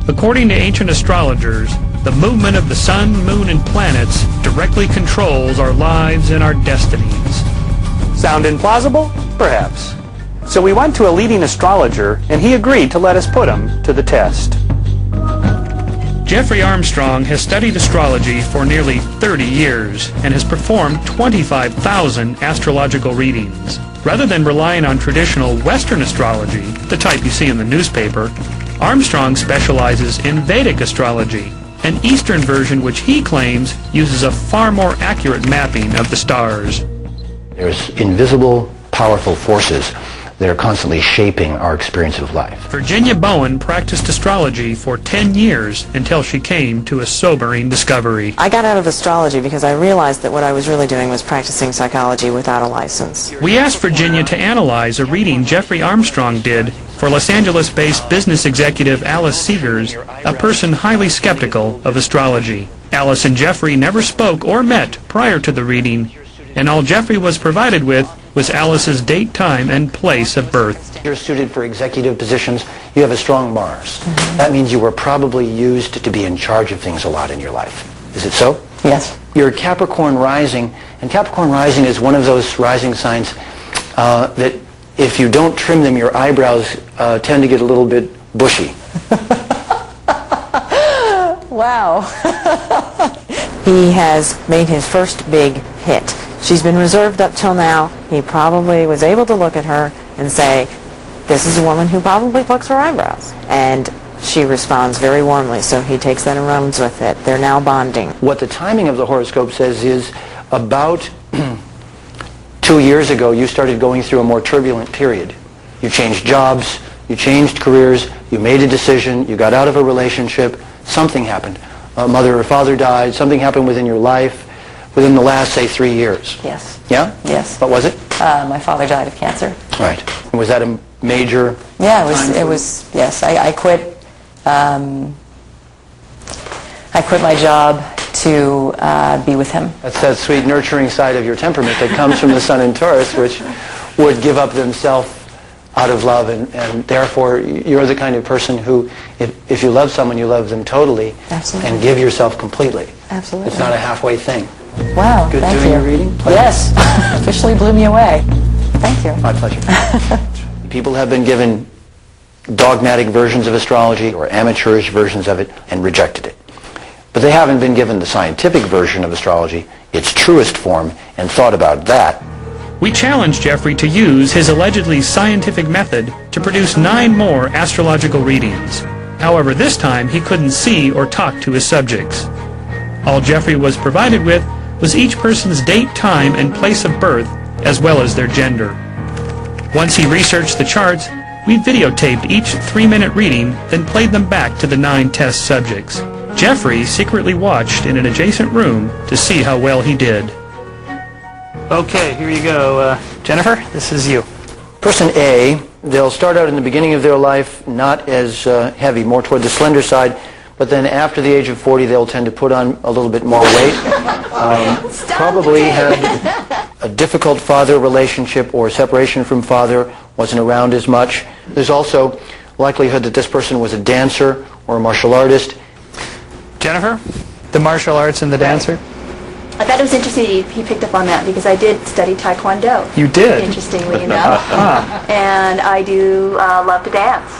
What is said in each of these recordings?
According to ancient astrologers, the movement of the sun, moon, and planets directly controls our lives and our destinies. Sound implausible? Perhaps. So we went to a leading astrologer, and he agreed to let us put him to the test. Jeffrey Armstrong has studied astrology for nearly 30 years and has performed 25,000 astrological readings. Rather than relying on traditional Western astrology, the type you see in the newspaper, Armstrong specializes in Vedic astrology, an Eastern version which he claims uses a far more accurate mapping of the stars. There's invisible, powerful forces that are constantly shaping our experience of life. Virginia Bowen practiced astrology for 10 years until she came to a sobering discovery. I got out of astrology because I realized that what I was really doing was practicing psychology without a license. We asked Virginia to analyze a reading Jeffrey Armstrong did for Los Angeles-based business executive Alice Seegers, a person highly skeptical of astrology. Alice and Jeffrey never spoke or met prior to the reading, and all Jeffrey was provided with was Alice's date, time, and place of birth. You're suited for executive positions. You have a strong Mars. That means you were probably used to be in charge of things a lot in your life. Is it so? Yes. You're Capricorn rising, and Capricorn rising is one of those rising signs that if you don't trim them, your eyebrows tend to get a little bit bushy. Wow. He has made his first big hit. She's been reserved up till now. He probably was able to look at her and say, this is a woman who probably plucks her eyebrows. And she responds very warmly, so he takes that and runs with it. They're now bonding. What the timing of the horoscope says is about 2 years ago, you started going through a more turbulent period. You changed jobs, you changed careers, you made a decision, you got out of a relationship, something happened. A mother or father died, something happened within your life within the last, say, 3 years. Yes. Yeah? Yes. What was it? My father died of cancer. Right. Was that a major... Yeah, it was, yes. I quit, I quit my job to be with him. That's that sweet, nurturing side of your temperament that comes from the sun in Taurus, which would give up themselves out of love, and therefore you're the kind of person who, if you love someone, you love them totally. Absolutely. And give yourself completely. Absolutely. It's not a halfway thing. Wow, Good thank doing you. your reading? Pleasure. Yes, officially blew me away. Thank you. My pleasure. People have been given dogmatic versions of astrology or amateurish versions of it and rejected it. But they haven't been given the scientific version of astrology, its truest form, and thought about that. We challenged Jeffrey to use his allegedly scientific method to produce 9 more astrological readings. However, this time he couldn't see or talk to his subjects. All Jeffrey was provided with was each person's date, time, and place of birth, as well as their gender. Once he researched the charts, we videotaped each 3-minute reading, then played them back to the 9 test subjects. Jeffrey secretly watched in an adjacent room to see how well he did. Okay, here you go. Jennifer, this is you. Person A, they'll start out in the beginning of their life not as heavy, more toward the slender side, but then after the age of 40 they'll tend to put on a little bit more weight. Probably had a difficult father relationship or separation from father, wasn't around as much. There's also likelihood that this person was a dancer or a martial artist. Jennifer, the martial arts and the dancer? I thought it was interesting he picked up on that because I did study Taekwondo. You did? Interestingly enough. And I do love to dance.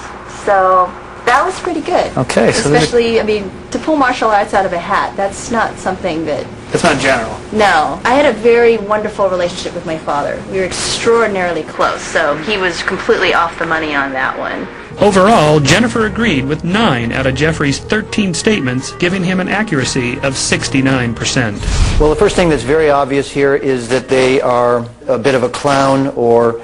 So that was pretty good. Okay. So especially, I mean, to pull martial arts out of a hat, that's not something that... It's not general. No. I had a very wonderful relationship with my father. We were extraordinarily close, so he was completely off the money on that one. Overall, Jennifer agreed with 9 out of Jeffrey's 13 statements, giving him an accuracy of 69%. Well, the first thing that's very obvious here is that they are a bit of a clown, or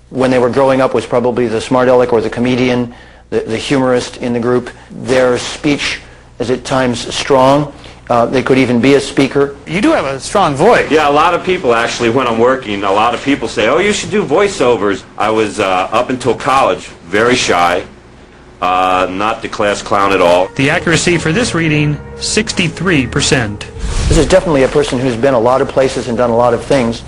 when they were growing up was probably the smart aleck or the comedian, the humorist in the group. Their speech is at times strong. They could even be a speaker. You do have a strong voice. Yeah, a lot of people actually, when I'm working, a lot of people say, oh, you should do voiceovers. I was, up until college, very shy, not the class clown at all. The accuracy for this reading, 63%. This is definitely a person who's been a lot of places and done a lot of things.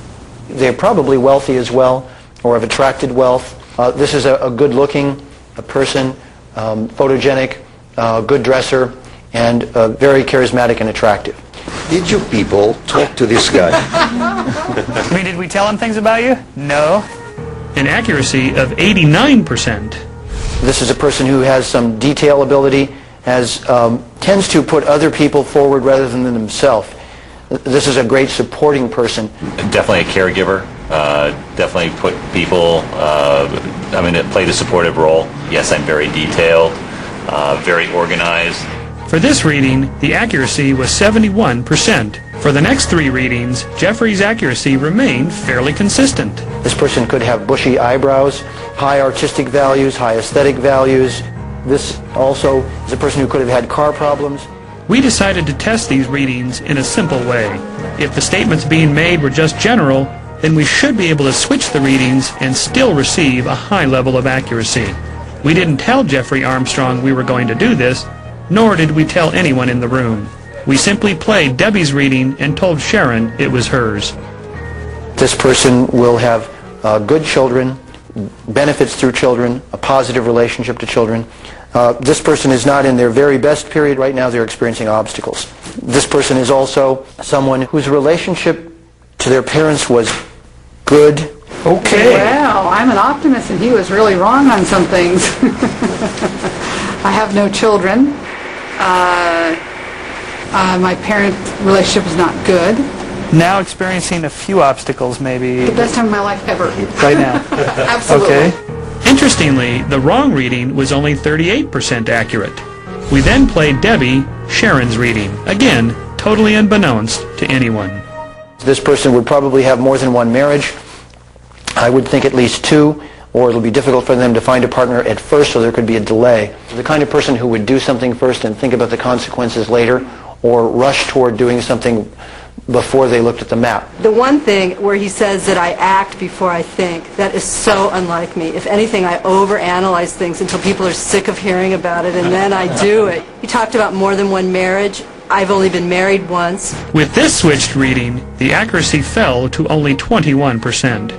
They're probably wealthy as well, or have attracted wealth. This is a good-looking person, photogenic, good dresser, and very charismatic and attractive. Did you people talk to this guy? I mean, did we tell him things about you? No. An accuracy of 89%. This is a person who has some detail ability, tends to put other people forward rather than himself. This is a great supporting person. Definitely a caregiver. Definitely put people, played a supportive role. Yes, I'm very detailed, very organized. For this reading, the accuracy was 71%. For the next 3 readings, Jeffrey's accuracy remained fairly consistent. This person could have bushy eyebrows, high artistic values, high aesthetic values. This also is a person who could have had car problems. We decided to test these readings in a simple way. If the statements being made were just general, then we should be able to switch the readings and still receive a high level of accuracy. We didn't tell Jeffrey Armstrong we were going to do this, nor did we tell anyone in the room. We simply played Debbie's reading and told Sharon it was hers. This person will have good children, benefits through children, a positive relationship to children. This person is not in their very best period right now. They're experiencing obstacles. This person is also someone whose relationship to their parents was good. Okay. Well, I'm an optimist, and he was really wrong on some things. I have no children. My parent relationship is not good. Now experiencing a few obstacles, maybe. The best time of my life ever. Right now. Absolutely. Okay. Interestingly, the wrong reading was only 38% accurate. We then played Debbie, Sharon's reading. Again, totally unbeknownst to anyone. This person would probably have more than one marriage. I would think at least 2, or it'll be difficult for them to find a partner at first, so there could be a delay. The kind of person who would do something first and think about the consequences later, or rush toward doing something before they looked at the map. The one thing where he says that I act before I think, that is so unlike me. If anything, I overanalyze things until people are sick of hearing about it, and then I do it. He talked about more than one marriage. I've only been married once. With this switched reading, the accuracy fell to only 21%.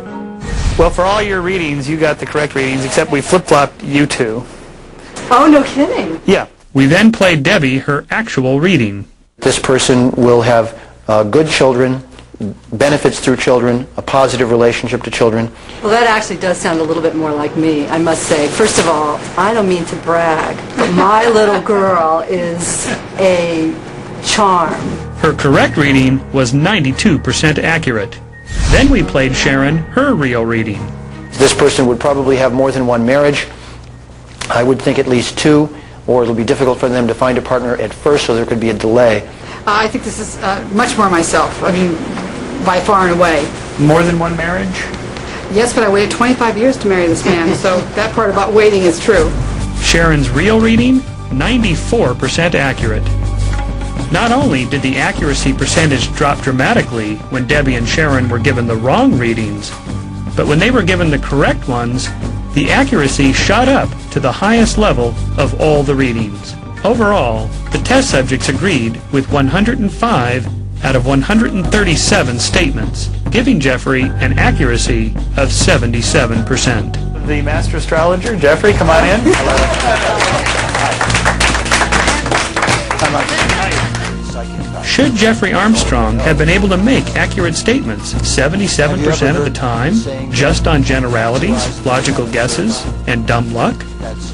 Well, for all your readings, you got the correct readings, except we flip-flopped you 2. Oh, no kidding. Yeah. We then played Debbie her actual reading. This person will have good children, benefits through children, a positive relationship to children. Well, that actually does sound a little bit more like me, I must say. First of all, I don't mean to brag, but my little girl is a charm. Her correct reading was 92% accurate. Then we played Sharon her real reading. This person would probably have more than one marriage. I would think at least 2, or it'll be difficult for them to find a partner at first, so there could be a delay. I think this is much more myself. I mean, by far and away. More than one marriage? Yes, but I waited 25 years to marry this man, so that part about waiting is true. Sharon's real reading, 94% accurate. Not only did the accuracy percentage drop dramatically when Debbie and Sharon were given the wrong readings, but when they were given the correct ones, the accuracy shot up to the highest level of all the readings. Overall, the test subjects agreed with 105 out of 137 statements, giving Jeffrey an accuracy of 77%. The Master Astrologer, Jeffrey, come on in. Should Jeffrey Armstrong have been able to make accurate statements 77% of the time, just on generalities, logical guesses, and dumb luck?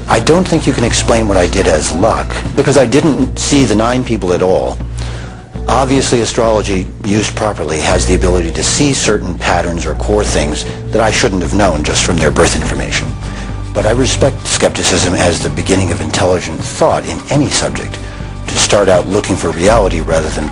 I don't think you can explain what I did as luck, because I didn't see the 9 people at all. Obviously, astrology, used properly, has the ability to see certain patterns or core things that I shouldn't have known just from their birth information. But I respect skepticism as the beginning of intelligent thought in any subject, to start out looking for reality rather than